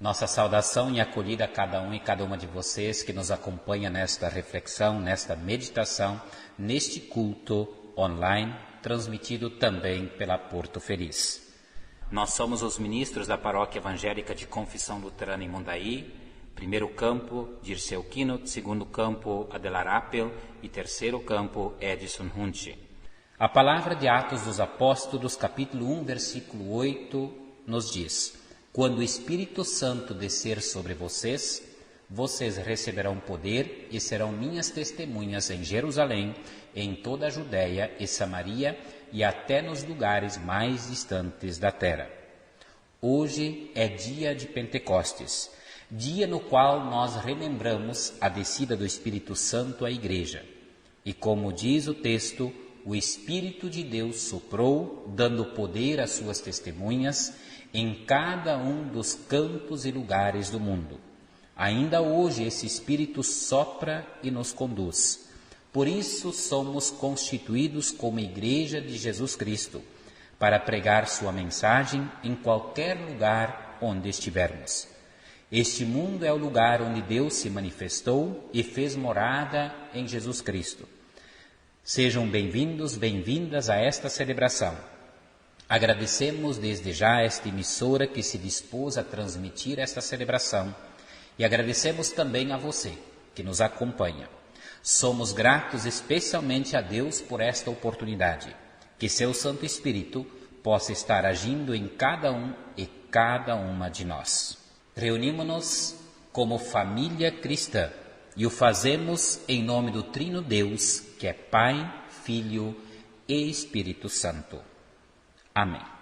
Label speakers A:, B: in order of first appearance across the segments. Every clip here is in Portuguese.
A: Nossa saudação e acolhida a cada um e cada uma de vocês que nos acompanha nesta reflexão, nesta meditação, neste culto online, transmitido também pela Porto Feliz. Nós somos os ministros da Paróquia Evangélica de Confissão Luterana em Mundaí, primeiro campo, Dirceu Kinot, segundo campo, Adelar Appel e terceiro campo, Edson Hunte. A palavra de Atos dos Apóstolos, capítulo 1, versículo 8, nos diz: quando o Espírito Santo descer sobre vocês, vocês receberão poder e serão minhas testemunhas em Jerusalém, em toda a Judéia e Samaria e até nos lugares mais distantes da terra. Hoje é dia de Pentecostes, dia no qual nós relembramos a descida do Espírito Santo à Igreja. E como diz o texto, o Espírito de Deus soprou, dando poder às suas testemunhas em cada um dos cantos e lugares do mundo. Ainda hoje esse Espírito sopra e nos conduz. Por isso somos constituídos como Igreja de Jesus Cristo, para pregar sua mensagem em qualquer lugar onde estivermos. Este mundo é o lugar onde Deus se manifestou e fez morada em Jesus Cristo. Sejam bem-vindos, bem-vindas a esta celebração. Agradecemos desde já esta emissora que se dispôs a transmitir esta celebração e agradecemos também a você que nos acompanha. Somos gratos especialmente a Deus por esta oportunidade, que seu Santo Espírito possa estar agindo em cada um e cada uma de nós. Reunimos-nos como família cristã e o fazemos em nome do Trino Deus, que é Pai, Filho e Espírito Santo. Amém.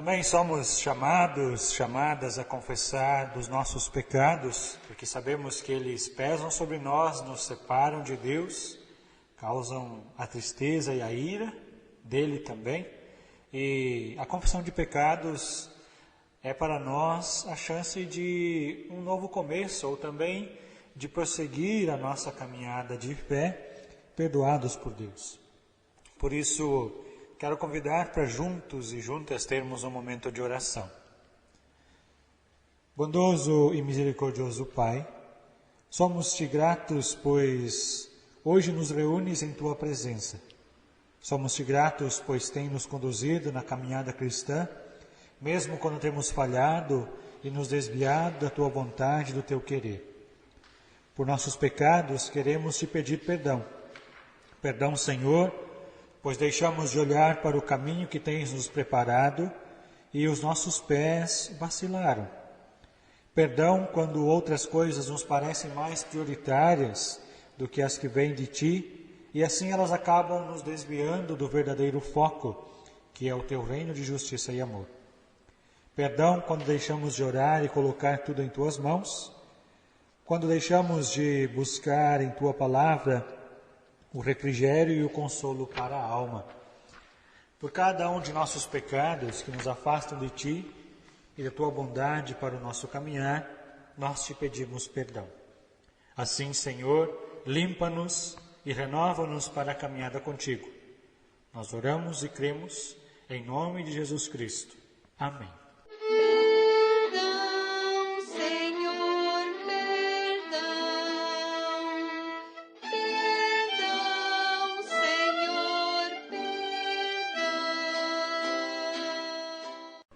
B: Também somos chamadas a confessar dos nossos pecados, porque sabemos que eles pesam sobre nós, nos separam de Deus, causam a tristeza e a ira dele também. E a confissão de pecados é para nós a chance de um novo começo, ou também de prosseguir a nossa caminhada de fé, perdoados por Deus. Por isso, quero convidar para juntos e juntas termos um momento de oração. Bondoso e misericordioso Pai, somos-te gratos, pois hoje nos reúnes em Tua presença. Somos-te gratos, pois tem nos conduzido na caminhada cristã, mesmo quando temos falhado e nos desviado da Tua vontade e do Teu querer. Por nossos pecados, queremos te pedir perdão. Perdão, Senhor, pois deixamos de olhar para o caminho que tens nos preparado e os nossos pés vacilaram. Perdão quando outras coisas nos parecem mais prioritárias do que as que vêm de Ti, e assim elas acabam nos desviando do verdadeiro foco, que é o Teu reino de justiça e amor. Perdão quando deixamos de orar e colocar tudo em Tuas mãos, quando deixamos de buscar em Tua palavra o refrigério e o consolo para a alma. Por cada um de nossos pecados que nos afastam de Ti e da Tua bondade para o nosso caminhar, nós Te pedimos perdão. Assim, Senhor, limpa-nos e renova-nos para a caminhada contigo. Nós oramos e cremos em nome de Jesus Cristo. Amém.
C: Perdão, Senhor, perdão, Senhor, perdão.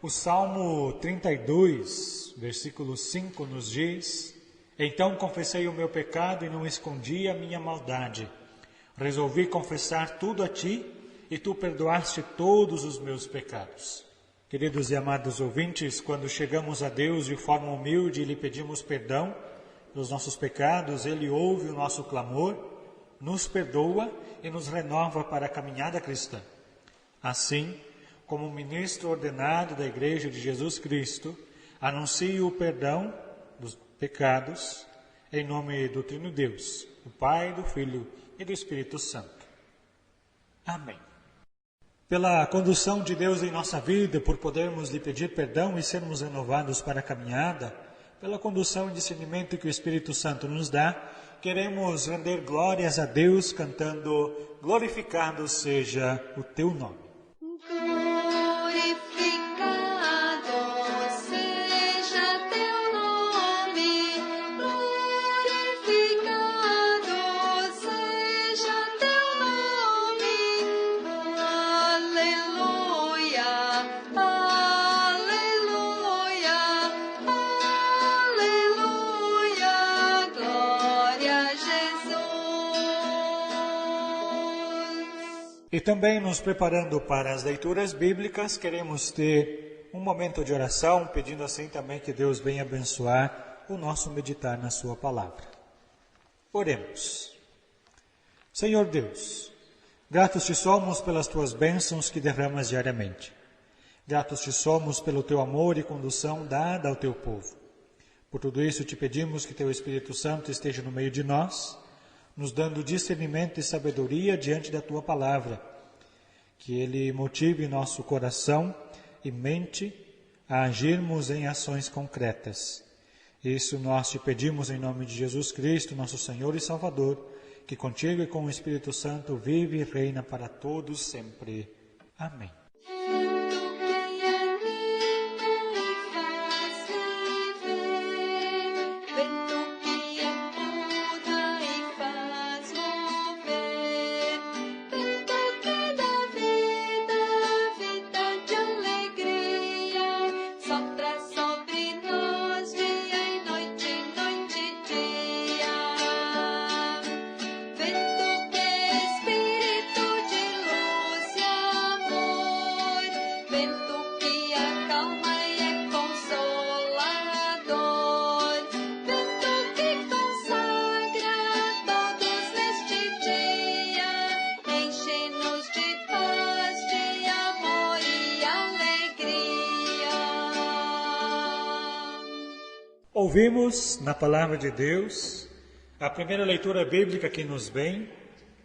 B: O Salmo 32, versículo 5 nos diz: Então confessei o meu pecado e não escondi a minha maldade. Resolvi confessar tudo a ti e tu perdoaste todos os meus pecados. Queridos e amados ouvintes, quando chegamos a Deus de forma humilde e lhe pedimos perdão pelos nossos pecados, Ele ouve o nosso clamor, nos perdoa e nos renova para a caminhada cristã. Assim, como ministro ordenado da Igreja de Jesus Cristo, anuncio o perdão dos pecados em nome do Trino Deus, do Pai, do Filho e do Espírito Santo. Amém. Pela condução de Deus em nossa vida, por podermos lhe pedir perdão e sermos renovados para a caminhada, pela condução e discernimento que o Espírito Santo nos dá, queremos render glórias a Deus cantando: glorificado seja o teu nome. E também nos preparando para as leituras bíblicas, queremos ter um momento de oração, pedindo assim também que Deus venha abençoar o nosso meditar na sua palavra. Oremos. Senhor Deus, gratos te somos pelas tuas bênçãos que derramas diariamente. Gratos te somos pelo teu amor e condução dada ao teu povo. Por tudo isso te pedimos que teu Espírito Santo esteja no meio de nós, nos dando discernimento e sabedoria diante da tua palavra, que ele motive nosso coração e mente a agirmos em ações concretas. Isso nós te pedimos em nome de Jesus Cristo, nosso Senhor e Salvador, que contigo e com o Espírito Santo vive e reina para todos sempre. Amém. Ouvimos na Palavra de Deus a primeira leitura bíblica que nos vem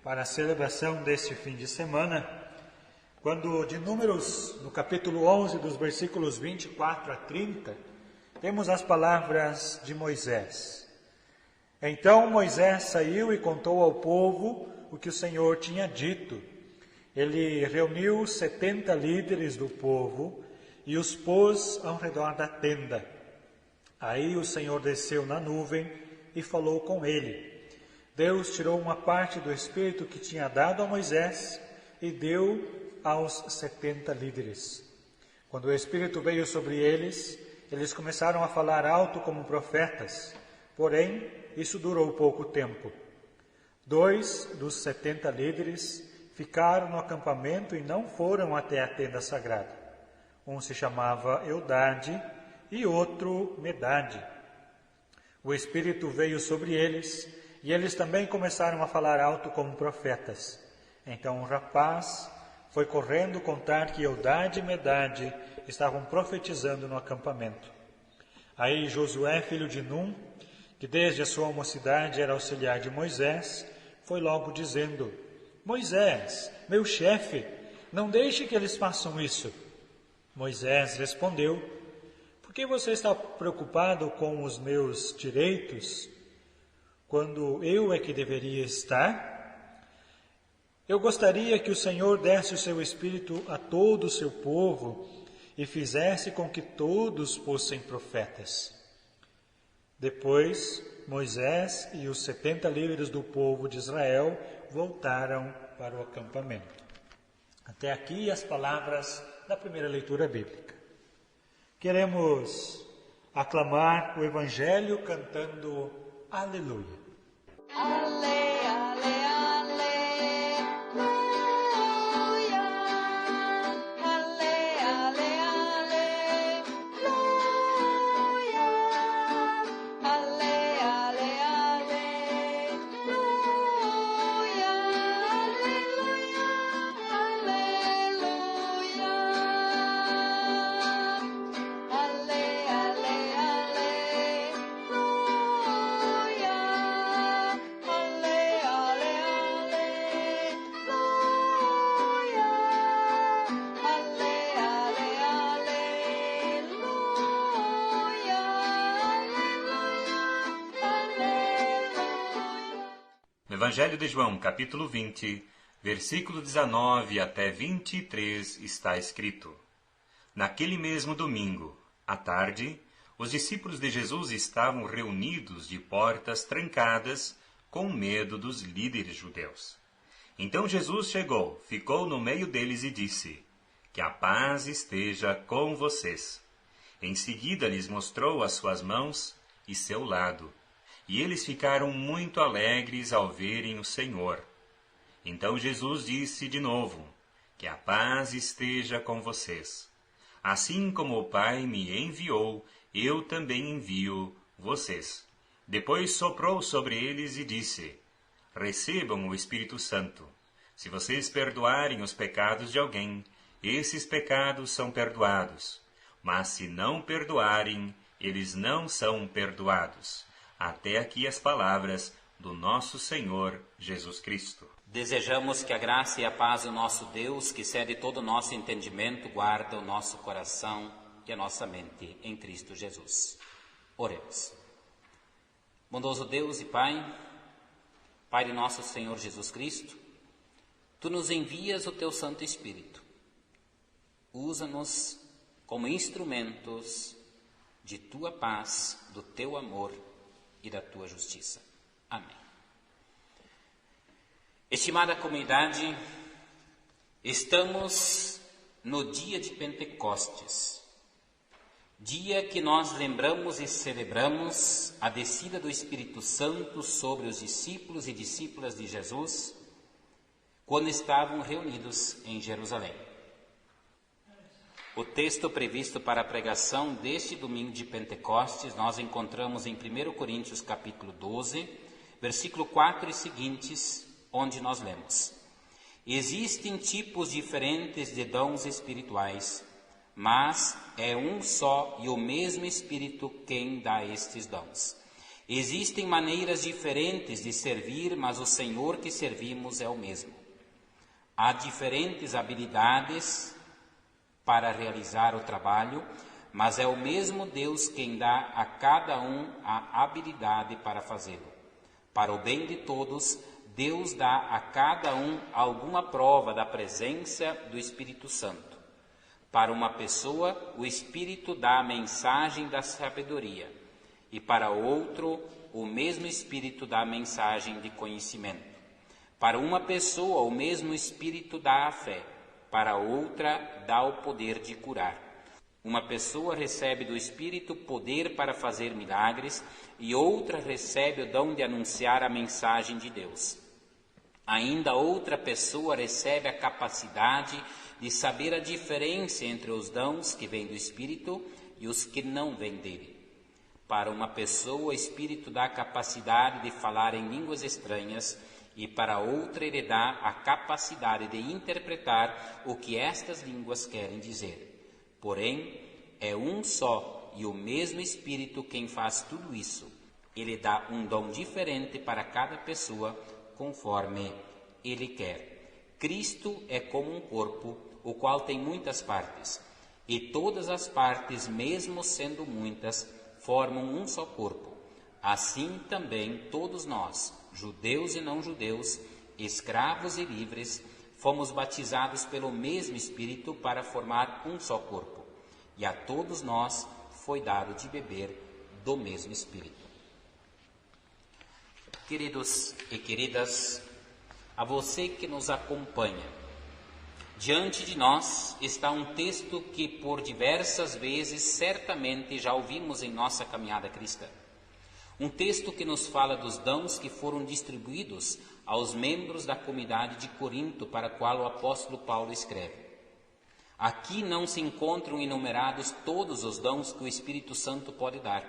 B: para a celebração deste fim de semana, quando de Números, no capítulo 11, dos versículos 24 a 30, temos as palavras de Moisés. Então Moisés saiu e contou ao povo o que o Senhor tinha dito. Ele reuniu 70 líderes do povo e os pôs ao redor da tenda. Aí o Senhor desceu na nuvem e falou com ele. Deus tirou uma parte do Espírito que tinha dado a Moisés e deu aos 70 líderes. Quando o Espírito veio sobre eles, eles começaram a falar alto como profetas. Porém, isso durou pouco tempo. 2 dos 70 líderes ficaram no acampamento e não foram até a tenda sagrada. Um se chamava Eldade e outro Medade. O Espírito veio sobre eles e eles também começaram a falar alto como profetas. Então o rapaz foi correndo contar que Eldade e Medade estavam profetizando no acampamento. Aí Josué, filho de Num, que desde a sua mocidade era auxiliar de Moisés, foi logo dizendo: Moisés, meu chefe, não deixe que eles façam isso. Moisés respondeu: por que você está preocupado com os meus direitos, quando eu é que deveria estar? Eu gostaria que o Senhor desse o seu Espírito a todo o seu povo e fizesse com que todos fossem profetas. Depois, Moisés e os 70 líderes do povo de Israel voltaram para o acampamento. Até aqui as palavras da primeira leitura bíblica. Queremos aclamar o Evangelho cantando Aleluia.
C: Ale, ale, aleluia. Ale, ale, aleluia. Ale, ale, aleluia. Aleluia, aleluia. Ale, ale, aleluia. Ale, ale, aleluia. Ale, ale, aleluia. Aleluia.
D: No Evangelho de João, capítulo 20, versículo 19 até 23, está escrito: Naquele mesmo domingo, à tarde, os discípulos de Jesus estavam reunidos de portas trancadas, com medo dos líderes judeus. Então Jesus chegou, ficou no meio deles e disse: Que a paz esteja com vocês. Em seguida lhes mostrou as suas mãos e seu lado. E eles ficaram muito alegres ao verem o Senhor. Então Jesus disse de novo: Que a paz esteja com vocês. Assim como o Pai me enviou, eu também envio vocês. Depois soprou sobre eles e disse: Recebam o Espírito Santo. Se vocês perdoarem os pecados de alguém, esses pecados são perdoados. Mas se não perdoarem, eles não são perdoados. Até aqui as palavras do nosso Senhor Jesus Cristo.
A: Desejamos que a graça e a paz do nosso Deus, que excede todo o nosso entendimento, guarda o nosso coração e a nossa mente em Cristo Jesus. Oremos. Bondoso Deus e Pai, Pai de nosso Senhor Jesus Cristo, Tu nos envias o Teu Santo Espírito. Usa-nos como instrumentos de Tua paz, do Teu amor e da Tua justiça. Amém. Estimada comunidade, estamos no dia de Pentecostes, dia que nós lembramos e celebramos a descida do Espírito Santo sobre os discípulos e discípulas de Jesus, quando estavam reunidos em Jerusalém. O texto previsto para a pregação deste domingo de Pentecostes nós encontramos em 1 Coríntios capítulo 12, versículo 4 e seguintes, onde nós lemos: Existem tipos diferentes de dons espirituais, mas é um só e o mesmo Espírito quem dá estes dons. Existem maneiras diferentes de servir, mas o Senhor que servimos é o mesmo. Há diferentes habilidades para realizar o trabalho, mas é o mesmo Deus quem dá a cada um a habilidade para fazê-lo. Para o bem de todos, Deus dá a cada um alguma prova da presença do Espírito Santo. Para uma pessoa, o Espírito dá a mensagem da sabedoria, e para outro, o mesmo Espírito dá a mensagem de conhecimento. Para uma pessoa, o mesmo Espírito dá a fé, para outra, dá o poder de curar. Uma pessoa recebe do Espírito poder para fazer milagres, e outra recebe o dom de anunciar a mensagem de Deus. Ainda outra pessoa recebe a capacidade de saber a diferença entre os dons que vêm do Espírito e os que não vêm dele. Para uma pessoa, o Espírito dá a capacidade de falar em línguas estranhas, e para outra ele dá a capacidade de interpretar o que estas línguas querem dizer. Porém, é um só e o mesmo Espírito quem faz tudo isso. Ele dá um dom diferente para cada pessoa, conforme ele quer. Cristo é como um corpo, o qual tem muitas partes, e todas as partes, mesmo sendo muitas, formam um só corpo. Assim também todos nós, judeus e não judeus, escravos e livres, fomos batizados pelo mesmo Espírito para formar um só corpo. e a todos nós foi dado de beber do mesmo Espírito. Queridos e queridas, a você que nos acompanha, diante de nós está um texto que por diversas vezes certamente já ouvimos em nossa caminhada cristã. Um texto que nos fala dos dons que foram distribuídos aos membros da comunidade de Corinto, para a qual o apóstolo Paulo escreve. Aqui não se encontram enumerados todos os dons que o Espírito Santo pode dar,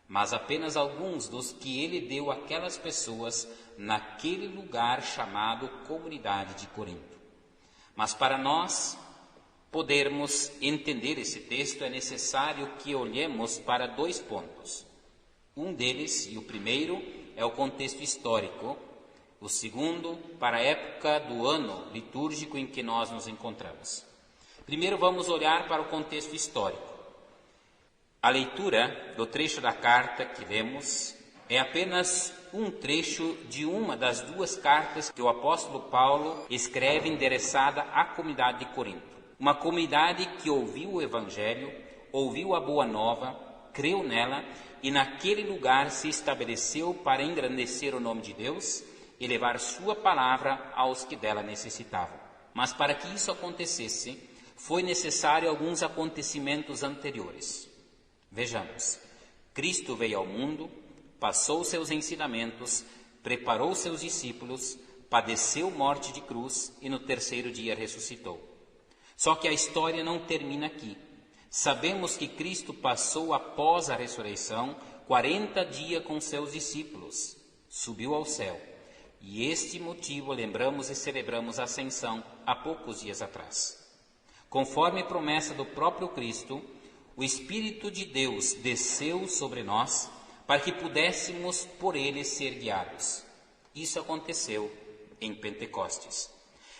A: mas apenas alguns dos que ele deu àquelas pessoas naquele lugar chamado Comunidade de Corinto. Mas para nós podermos entender esse texto é necessário que olhemos para 2 pontos. Um deles, e o primeiro, é o contexto histórico. O segundo, para a época do ano litúrgico em que nós nos encontramos. Primeiro vamos olhar para o contexto histórico. A leitura do trecho da carta que lemos é apenas um trecho de uma das 2 cartas que o apóstolo Paulo escreve endereçada à comunidade de Corinto. Uma comunidade que ouviu o Evangelho, ouviu a Boa Nova, creu nela e naquele lugar se estabeleceu para engrandecer o nome de Deus e levar sua palavra aos que dela necessitavam. Mas para que isso acontecesse, foi necessário alguns acontecimentos anteriores. Vejamos, Cristo veio ao mundo, passou seus ensinamentos, preparou seus discípulos, padeceu morte de cruz e no 3º dia ressuscitou. Só que a história não termina aqui. Sabemos que Cristo passou após a ressurreição 40 dias com seus discípulos, subiu ao céu. E este motivo lembramos e celebramos a ascensão há poucos dias atrás. Conforme promessa do próprio Cristo, o Espírito de Deus desceu sobre nós para que pudéssemos por ele ser guiados. Isso aconteceu em Pentecostes.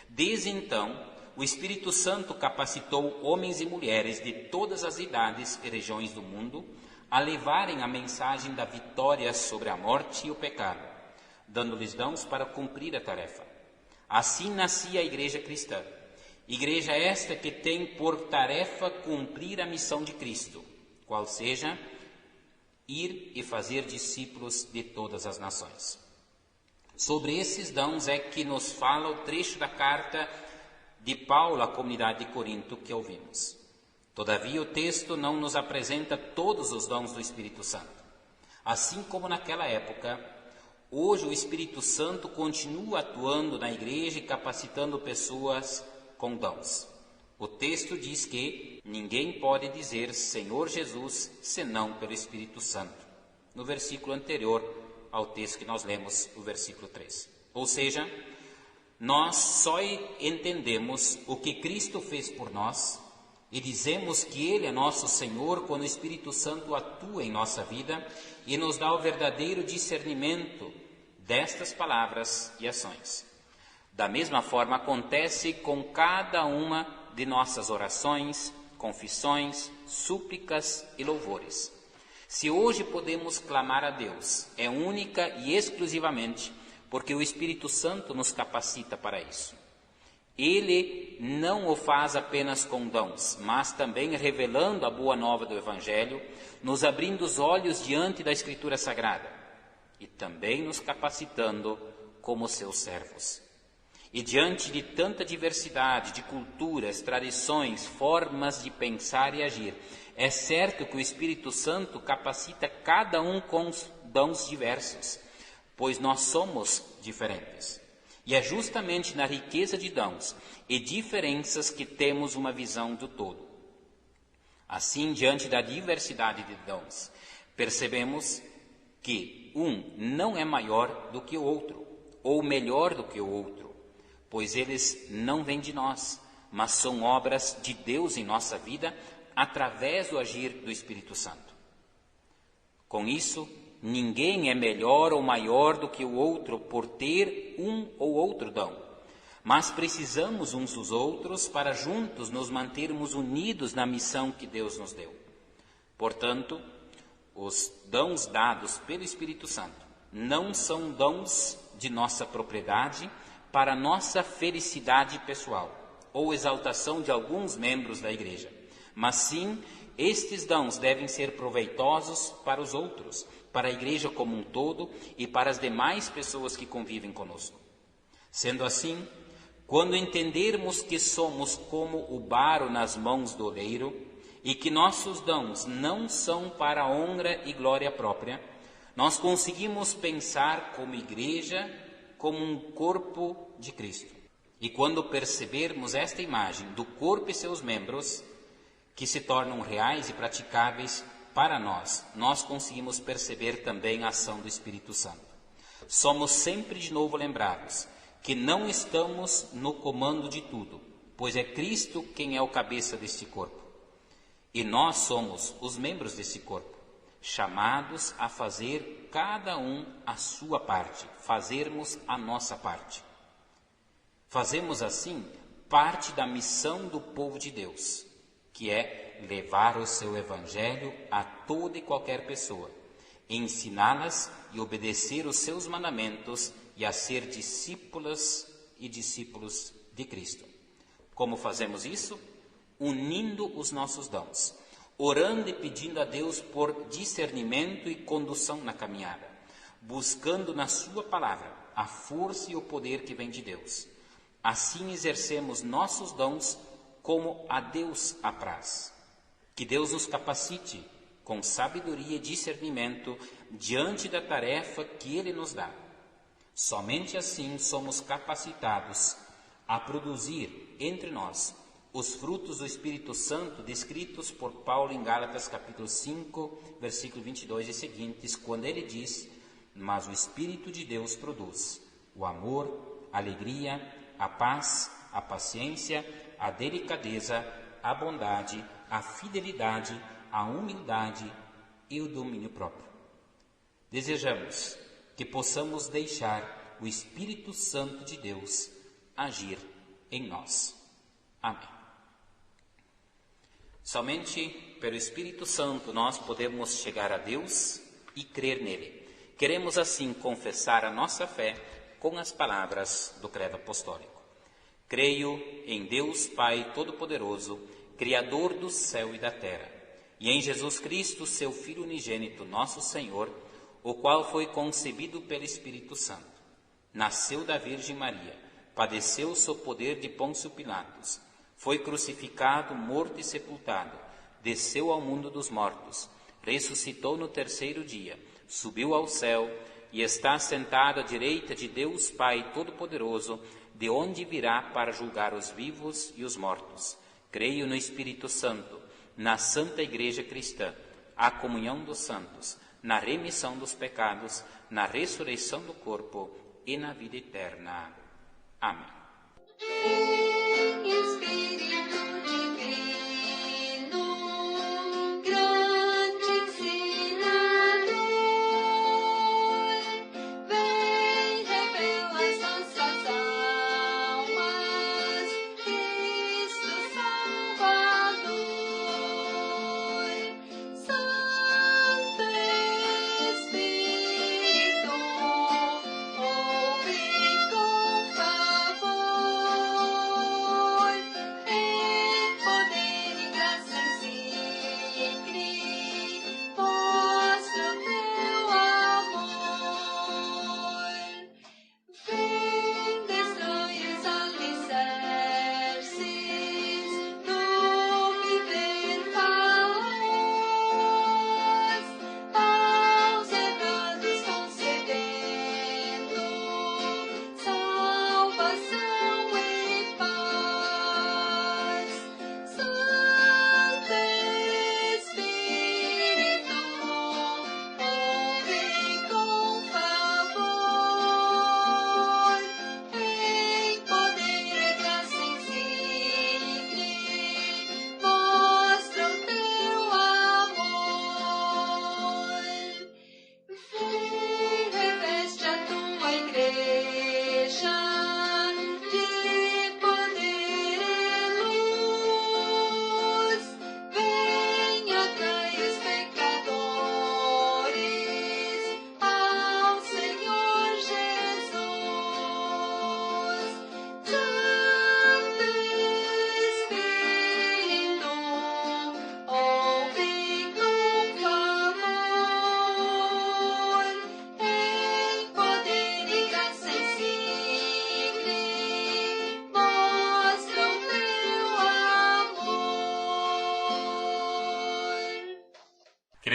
A: Desde então, o Espírito Santo capacitou homens e mulheres de todas as idades e regiões do mundo a levarem a mensagem da vitória sobre a morte e o pecado, dando-lhes dons para cumprir a tarefa. Assim nascia a Igreja Cristã. Igreja esta que tem por tarefa cumprir a missão de Cristo, qual seja, ir e fazer discípulos de todas as nações. Sobre esses dons é que nos fala o trecho da carta de Paulo à comunidade de Corinto que ouvimos. Todavia o texto não nos apresenta todos os dons do Espírito Santo. Assim como naquela época, hoje o Espírito Santo continua atuando na igreja e capacitando pessoas com dons. O texto diz que ninguém pode dizer Senhor Jesus senão pelo Espírito Santo, no versículo anterior ao texto que nós lemos, o versículo 3. Ou seja, nós só entendemos o que Cristo fez por nós e dizemos que Ele é nosso Senhor quando o Espírito Santo atua em nossa vida e nos dá o verdadeiro discernimento destas palavras e ações. Da mesma forma acontece com cada uma de nossas orações, confissões, súplicas e louvores. Se hoje podemos clamar a Deus, é única e exclusivamente porque o Espírito Santo nos capacita para isso. Ele não o faz apenas com dons, mas também revelando a boa nova do Evangelho, nos abrindo os olhos diante da Escritura Sagrada e também nos capacitando como seus servos. E diante de tanta diversidade de culturas, tradições, formas de pensar e agir, é certo que o Espírito Santo capacita cada um com dons diversos, pois nós somos diferentes. E é justamente na riqueza de dons e diferenças que temos uma visão do todo. Assim, diante da diversidade de dons, percebemos que um não é maior do que o outro, ou melhor do que o outro, pois eles não vêm de nós, mas são obras de Deus em nossa vida, através do agir do Espírito Santo. Com isso, ninguém é melhor ou maior do que o outro por ter um ou outro dom, mas precisamos uns dos outros para juntos nos mantermos unidos na missão que Deus nos deu. Portanto, os dons dados pelo Espírito Santo não são dons de nossa propriedade para nossa felicidade pessoal ou exaltação de alguns membros da igreja, Mas sim, estes dons devem ser proveitosos para os outros, para a igreja como um todo e para as demais pessoas que convivem conosco. Sendo assim, quando entendermos que somos como o barro nas mãos do oleiro e que nossos dons não são para honra e glória própria, nós conseguimos pensar como igreja, como um corpo de Cristo. E quando percebermos esta imagem do corpo e seus membros, que se tornam reais e praticáveis para nós, nós conseguimos perceber também a ação do Espírito Santo. Somos sempre de novo lembrados que não estamos no comando de tudo, pois é Cristo quem é o cabeça deste corpo. E nós somos os membros desse corpo, chamados a fazer cada um a sua parte, fazermos a nossa parte. Fazemos assim parte da missão do povo de Deus, que é levar o seu evangelho a toda e qualquer pessoa, ensiná-las e obedecer os seus mandamentos e a ser discípulas e discípulos de Cristo. Como fazemos isso? Unindo os nossos dons, orando e pedindo a Deus por discernimento e condução na caminhada, buscando na sua palavra a força e o poder que vem de Deus. Assim exercemos nossos dons como a Deus apraz. Que Deus nos capacite com sabedoria e discernimento diante da tarefa que Ele nos dá. Somente assim somos capacitados a produzir entre nós os frutos do Espírito Santo descritos por Paulo em Gálatas capítulo 5, versículo 22 e seguintes, quando ele diz: mas o Espírito de Deus produz o amor, a alegria, a paz, a paciência, a delicadeza, a bondade, a fidelidade, a humildade e o domínio próprio. Desejamos que possamos deixar o Espírito Santo de Deus agir em nós. Amém. Somente pelo Espírito Santo nós podemos chegar a Deus e crer nele. Queremos assim confessar a nossa fé com as palavras do credo apostólico. Creio em Deus Pai Todo-Poderoso, Criador do céu e da terra, e em Jesus Cristo, seu Filho unigênito, nosso Senhor, o qual foi concebido pelo Espírito Santo. Nasceu da Virgem Maria, padeceu sob o poder de Pôncio Pilatos, foi crucificado, morto e sepultado, desceu ao mundo dos mortos, ressuscitou no terceiro dia, subiu ao céu e está sentado à direita de Deus Pai Todo-Poderoso, de onde virá para julgar os vivos e os mortos. Creio no Espírito Santo, na Santa Igreja Cristã, a comunhão dos santos, na remissão dos pecados, na ressurreição do corpo e na vida eterna. Amém.
C: Espírito Divino, grande ensinador, vem revela as nossas almas, Cristo Salvador. Santo Espírito, ouve com favor.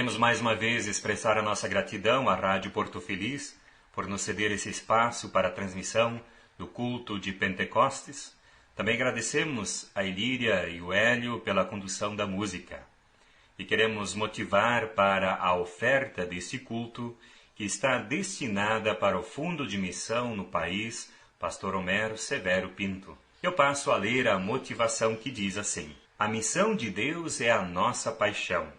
D: Queremos mais uma vez expressar a nossa gratidão à Rádio Porto Feliz por nos ceder esse espaço para a transmissão do culto de Pentecostes. Também agradecemos a Ilíria e o Hélio pela condução da música. E queremos motivar para a oferta deste culto, que está destinada para o Fundo de Missão no país, Pastor Homero Severo Pinto. Eu passo a ler a motivação que diz assim: a missão de Deus é a nossa paixão.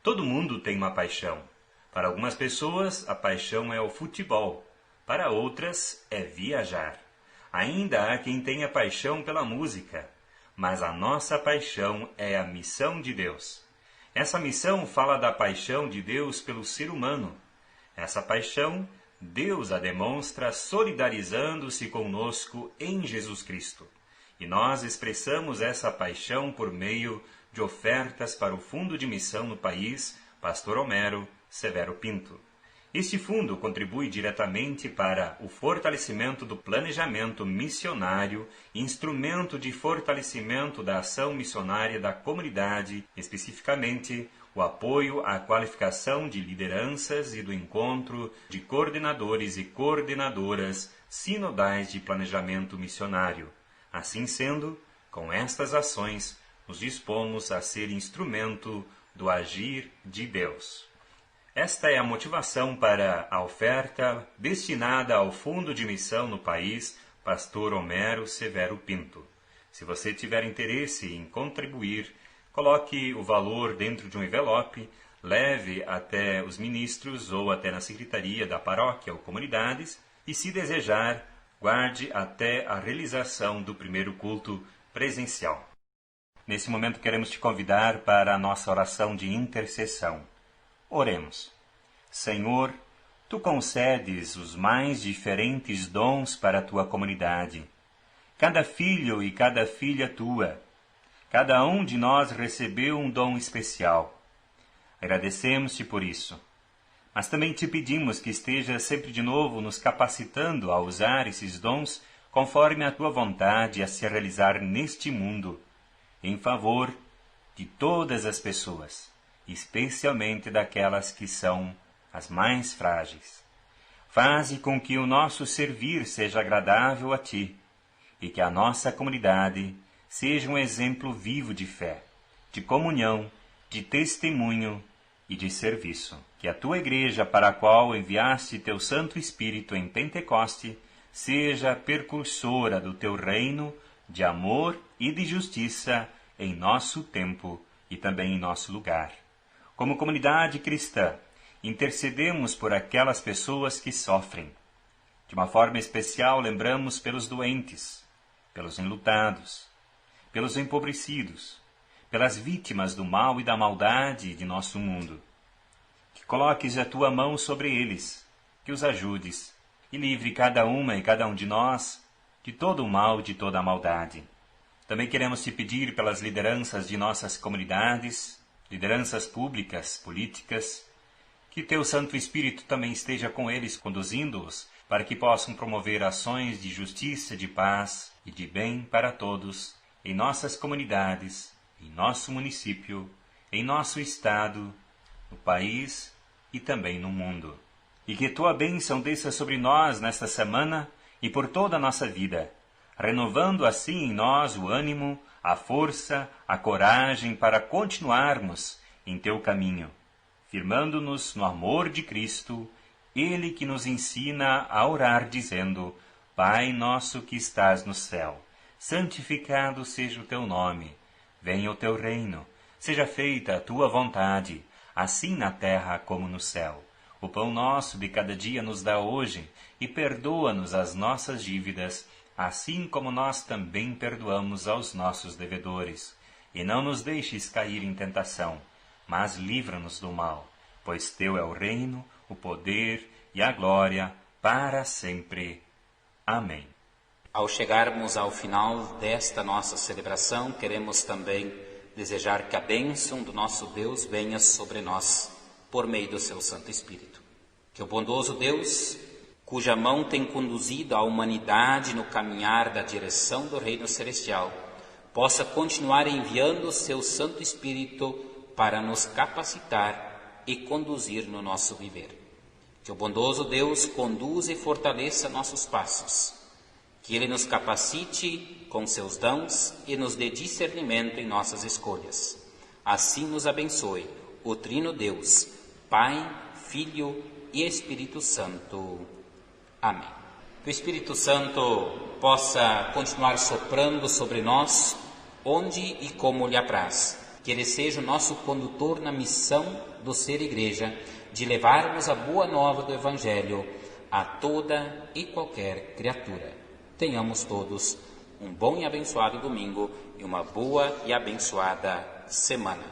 D: Todo mundo tem uma paixão. Para algumas pessoas, a paixão é o futebol. Para outras, é viajar. Ainda há quem tenha paixão pela música. Mas a nossa paixão é a missão de Deus. Essa missão fala da paixão de Deus pelo ser humano. Essa paixão, Deus a demonstra solidarizando-se conosco em Jesus Cristo. E nós expressamos essa paixão por meio de ofertas para o Fundo de Missão no país, Pastor Homero Severo Pinto. Este fundo contribui diretamente para o fortalecimento do planejamento missionário, instrumento de fortalecimento da ação missionária da comunidade, especificamente o apoio à qualificação de lideranças e do encontro de coordenadores e coordenadoras sinodais de planejamento missionário. Assim sendo, com estas ações, nos dispomos a ser instrumento do agir de Deus. Esta é a motivação para a oferta destinada ao Fundo de Missão no país, Pastor Homero Severo Pinto. Se você tiver interesse em contribuir, coloque o valor dentro de um envelope, leve até os ministros ou até na secretaria da paróquia ou comunidades e, se desejar, guarde até a realização do primeiro culto presencial. Nesse momento queremos te convidar para a nossa oração de intercessão. Oremos. Senhor, Tu concedes os mais diferentes dons para a Tua comunidade. Cada filho e cada filha Tua, cada um de nós recebeu um dom especial. Agradecemos-Te por isso. Mas também Te pedimos que esteja sempre de novo nos capacitando a usar esses dons conforme a Tua vontade a se realizar neste mundo, em favor de todas as pessoas, especialmente daquelas que são as mais frágeis. Faze com que o nosso servir seja agradável a Ti e que a nossa comunidade seja um exemplo vivo de fé, de comunhão, de testemunho e de serviço. Que a Tua Igreja, para a qual enviaste Teu Santo Espírito em Pentecoste, seja precursora do Teu reino de amor e de justiça em nosso tempo e também em nosso lugar. Como comunidade cristã, intercedemos por aquelas pessoas que sofrem. De uma forma especial, lembramos pelos doentes, pelos enlutados, pelos empobrecidos, pelas vítimas do mal e da maldade de nosso mundo. Que coloques a Tua mão sobre eles, que os ajudes e livre cada uma e cada um de nós de todo o mal e de toda a maldade. Também queremos Te pedir pelas lideranças de nossas comunidades, lideranças públicas, políticas, que Teu Santo Espírito também esteja com eles, conduzindo-os, para que possam promover ações de justiça, de paz e de bem para todos, em nossas comunidades, em nosso município, em nosso estado, no país e também no mundo. E que Tua bênção desça sobre nós nesta semana e por toda a nossa vida, renovando assim em nós o ânimo, a força, a coragem para continuarmos em Teu caminho, firmando-nos no amor de Cristo, Ele que nos ensina a orar dizendo: Pai nosso que estás no céu, santificado seja o Teu nome, venha o Teu reino, seja feita a Tua vontade, assim na terra como no céu. O pão nosso de cada dia nos dá hoje, e perdoa-nos as nossas dívidas, assim como nós também perdoamos aos nossos devedores. E não nos deixes cair em tentação, mas livra-nos do mal, pois Teu é o reino, o poder e a glória para sempre. Amém.
A: Ao chegarmos ao final desta nossa celebração, queremos também desejar que a bênção do nosso Deus venha sobre nós, por meio do Seu Santo Espírito. Que o bondoso Deus, cuja mão tem conduzido a humanidade no caminhar da direção do reino celestial, possa continuar enviando o Seu Santo Espírito para nos capacitar e conduzir no nosso viver. Que o bondoso Deus conduza e fortaleça nossos passos. Que Ele nos capacite com seus dons e nos dê discernimento em nossas escolhas. Assim nos abençoe o Trino Deus, Pai, Filho e Espírito Santo. Amém. Que o Espírito Santo possa continuar soprando sobre nós, onde e como lhe apraz. Que Ele seja o nosso condutor na missão do ser igreja, de levarmos a boa nova do Evangelho a toda e qualquer criatura. Tenhamos todos um bom e abençoado domingo e uma boa e abençoada semana.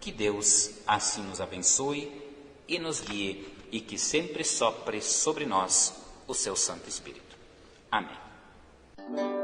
A: Que Deus assim nos abençoe e nos guie e que sempre sopre sobre nós o seu Santo Espírito. Amém.